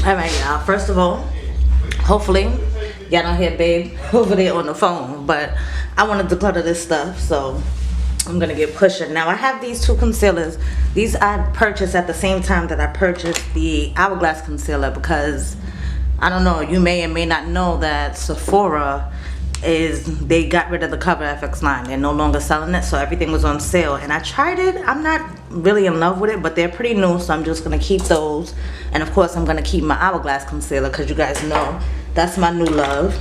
Alright, y'all. First of all, hopefully y'all don't hear babe over there on the phone, but I want to declutter this stuff, so I'm gonna get pushing. Now I have these two concealers. These I purchased at the same time that I purchased the Hourglass concealer, because I don't know, you may or may not know that Sephora they got rid of the Cover FX line. They're no longer selling it, so everything was on sale, and I tried it. I'm not really in love with it, but they're pretty new, so I'm just gonna keep those. And of course I'm gonna keep my Hourglass concealer, because you guys know that's my new love.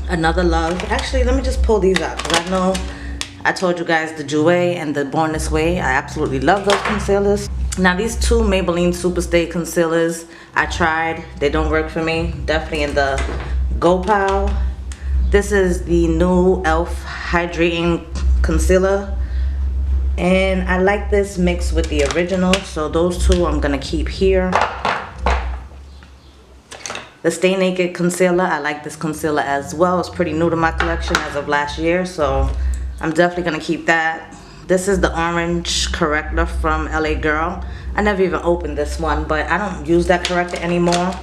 Another love, actually let me just pull these out, because I know I told you guys the Jouer and the Born This Way. I absolutely love those concealers. Now these two Maybelline Superstay concealers I tried, they don't work for me. Definitely in the go pile. This is the new e.l.f. Hydrating Concealer, and I like this mixed with the original, so those two I'm gonna keep here. The Stay Naked Concealer, I like this concealer as well. It's pretty new to my collection as of last year, so I'm definitely gonna keep that. This is the Orange Corrector from LA Girl. I never even opened this one, but I don't use that corrector anymore.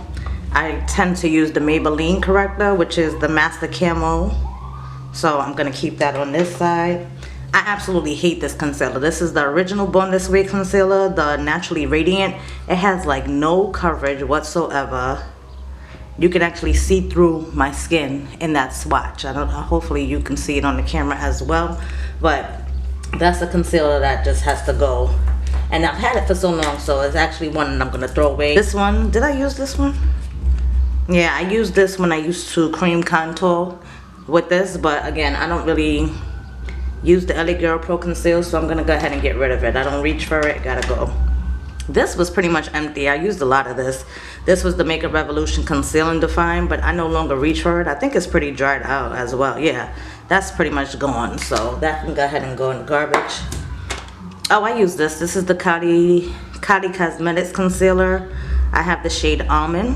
I tend to use the Maybelline corrector, which is the Master Camo. So I'm gonna keep that on this side. I absolutely hate this concealer. This is the original Born This Way concealer, the Naturally Radiant. It has like no coverage whatsoever. You can actually see through my skin in that swatch. I don't know, hopefully you can see it on the camera as well. But that's a concealer that just has to go. And I've had it for so long, so it's actually one that I'm gonna throw away. This one, did I use this one? Yeah, I used this when I used to cream contour with this, but again, I don't really use the LA Girl Pro Conceal, so I'm gonna go ahead and get rid of it. I don't reach for it, gotta go. This was pretty much empty. I used a lot of this. This was the Makeup Revolution Conceal and Define, but I no longer reach for it. I think it's pretty dried out as well. Yeah, that's pretty much gone, so that can go ahead and go in the garbage. Oh, I use this. This is the Kylie Cosmetics Concealer. I have the shade Almond,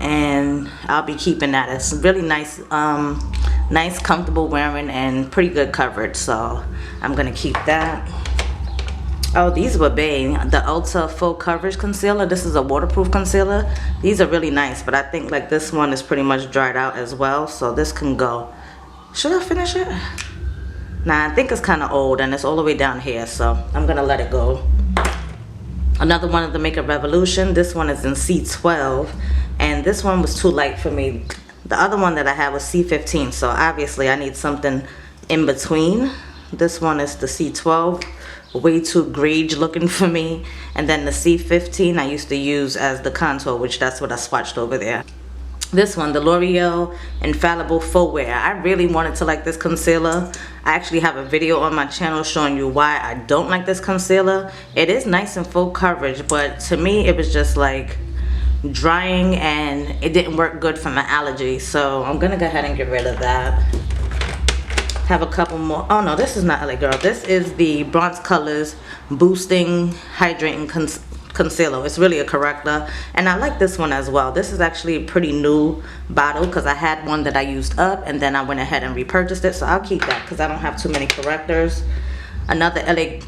and I'll be keeping that. It's really nice, nice, comfortable wearing, and pretty good coverage, so I'm gonna keep that. Oh, these were bae. The Ulta Full Coverage Concealer. This is a waterproof concealer. These are really nice, but I think like this one is pretty much dried out as well, so this can go. Should I finish it? Nah, I think it's kind of old, and it's all the way down here, so I'm gonna let it go. Another one of the Makeup Revolution. This one is in C12, and this one was too light for me. The other one that I had was C15, so obviously I need something in between. This one is the C12, way too grage looking for me. And then the C15 I used to use as the contour, which that's what I swatched over there. This one, the L'Oreal Infallible Faux Wear. I really wanted to like this concealer. I actually have a video on my channel showing you why I don't like this concealer. It is nice and full coverage, but to me it was just like drying, and it didn't work good for my allergies, so I'm gonna go ahead and get rid of that. Have a couple more. Oh no, this is not LA Girl. This is the Bronze Colors Boosting Hydrating Concealer. It's really a corrector, and I like this one as well. This is actually a pretty new bottle, because I had one that I used up, and then I went ahead and repurchased it, so I'll keep that because I don't have too many correctors. Another LA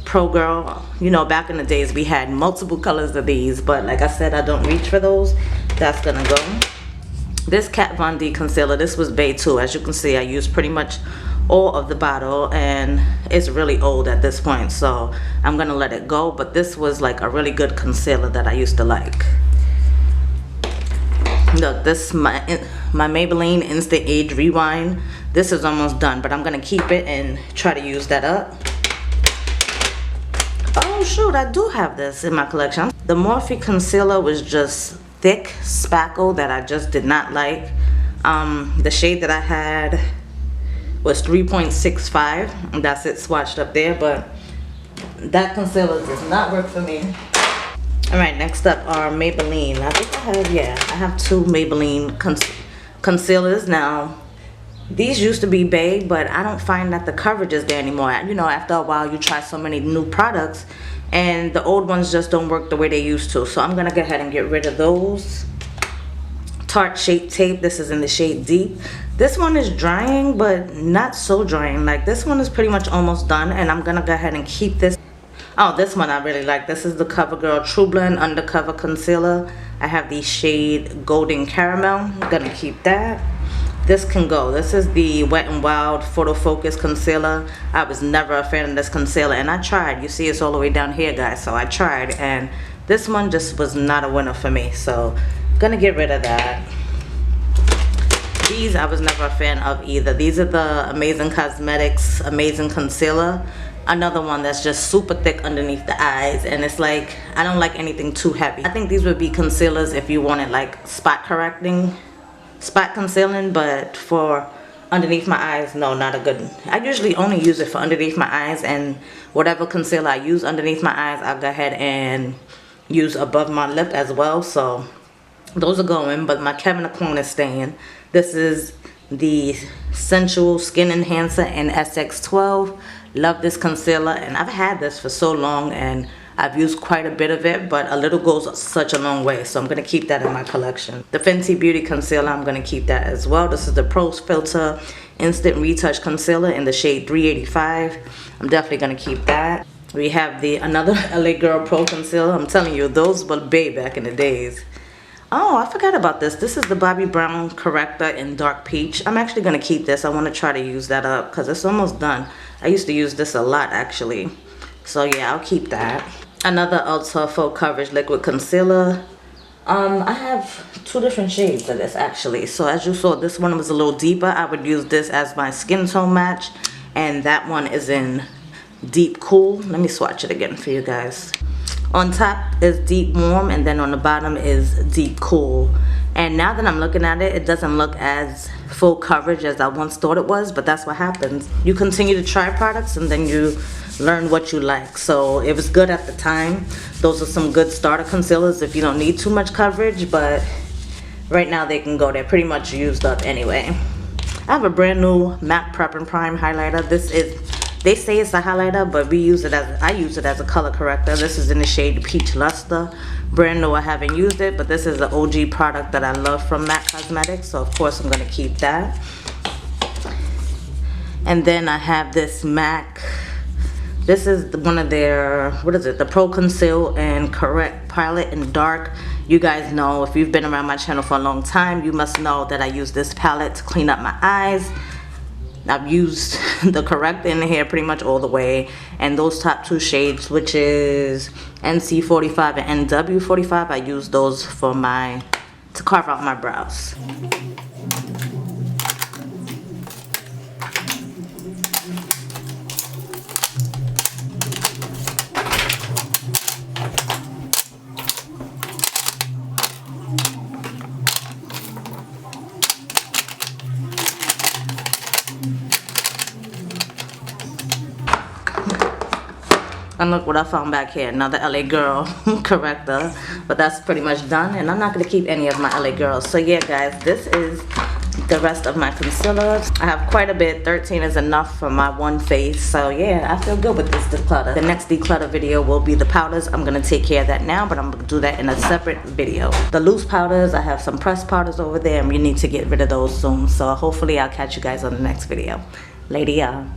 Pro Girl. You know, back in the days we had multiple colors of these, but like I said, I don't reach for those. That's gonna go. This Kat Von D concealer, this was bae too. As you can see, I used pretty much all of the bottle, and it's really old at this point, so I'm gonna let it go. But this was like a really good concealer that I used to like. Look, this is my Maybelline Instant Age Rewind. This is almost done, but I'm gonna keep it and try to use that up. Oh shoot, I do have this in my collection. The Morphe concealer was just thick spackle that I just did not like. The shade that I had was 3.65, and that's it swatched up there, but that concealer does not work for me. All right, next up are Maybelline. I think I have two Maybelline concealers. Now these used to be bae, but I don't find that the coverage is there anymore. You know, after a while you try so many new products and the old ones just don't work the way they used to, so I'm gonna go ahead and get rid of those. Tarte Shape Tape. This is in the shade Deep. This one is drying, but not so drying. Like, this one is pretty much almost done, and I'm gonna go ahead and keep this. Oh, this one I really like. This is the CoverGirl True Blend Undercover Concealer. I have the shade Golden Caramel. I'm gonna keep that. This can go. This is the Wet n Wild Photo Focus Concealer. I was never a fan of this concealer, and I tried. You see it's all the way down here, guys, so I tried, and this one just was not a winner for me, so gonna get rid of that. These I was never a fan of either. These are the Amazing Cosmetics Amazing Concealer. Another one that's just super thick underneath the eyes, and it's like, I don't like anything too heavy. I think these would be concealers if you wanted like spot concealing, but for underneath my eyes, no, not a good. I usually only use it for underneath my eyes, and whatever concealer I use underneath my eyes, I'll go ahead and use above my lip as well. So those are going, but my Kevin Aucoin is staying. This is the Sensual Skin Enhancer in SX12. Love this concealer, and I've had this for so long, and I've used quite a bit of it, but a little goes such a long way, so I'm going to keep that in my collection. The Fenty Beauty Concealer, I'm going to keep that as well. This is the Pro Filter Instant Retouch Concealer in the shade 385. I'm definitely going to keep that. We have another LA Girl Pro Concealer. I'm telling you, those were bae back in the days. Oh, I forgot about this. This is the Bobbi Brown Corrector in Dark Peach. I'm actually going to keep this. I want to try to use that up because it's almost done. I used to use this a lot, actually. So, yeah, I'll keep that. Another Ulta Full Coverage Liquid Concealer. I have two different shades of this, actually. So, as you saw, this one was a little deeper. I would use this as my skin tone match. And that one is in Deep Cool. Let me swatch it again for you guys. On top is Deep Warm, and then on the bottom is Deep Cool. And now that I'm looking at it, it doesn't look as full coverage as I once thought it was, but that's what happens. You continue to try products, and then you learn what you like. So it was good at the time. Those are some good starter concealers if you don't need too much coverage, but right now they can go. They're pretty much used up anyway. I have a brand new MAC Prep and Prime highlighter. This is, they say it's a highlighter, but I use it as a color corrector. This is in the shade Peach Luster. Brand new, I haven't used it, but this is an OG product that I love from MAC Cosmetics, so of course I'm going to keep that. And then I have this MAC, this is one of their, what is it, the Pro Conceal and Correct Palette in Dark. You guys know, if you've been around my channel for a long time, you must know that I use this palette to clean up my eyes. I've used the correct in here pretty much all the way, and those top two shades, which is NC45 and NW45, I use those for to carve out my brows. And look what I found back here, another LA Girl corrector, but that's pretty much done, and I'm not going to keep any of my LA Girls. So yeah guys, this is the rest of my concealers. I have quite a bit. 13 is enough for my one face, so yeah, I feel good with this declutter. The next declutter video will be the powders. I'm going to take care of that now, but I'm going to do that in a separate video. The loose powders, I have some pressed powders over there, and we need to get rid of those soon, so hopefully I'll catch you guys on the next video. Later, y'all.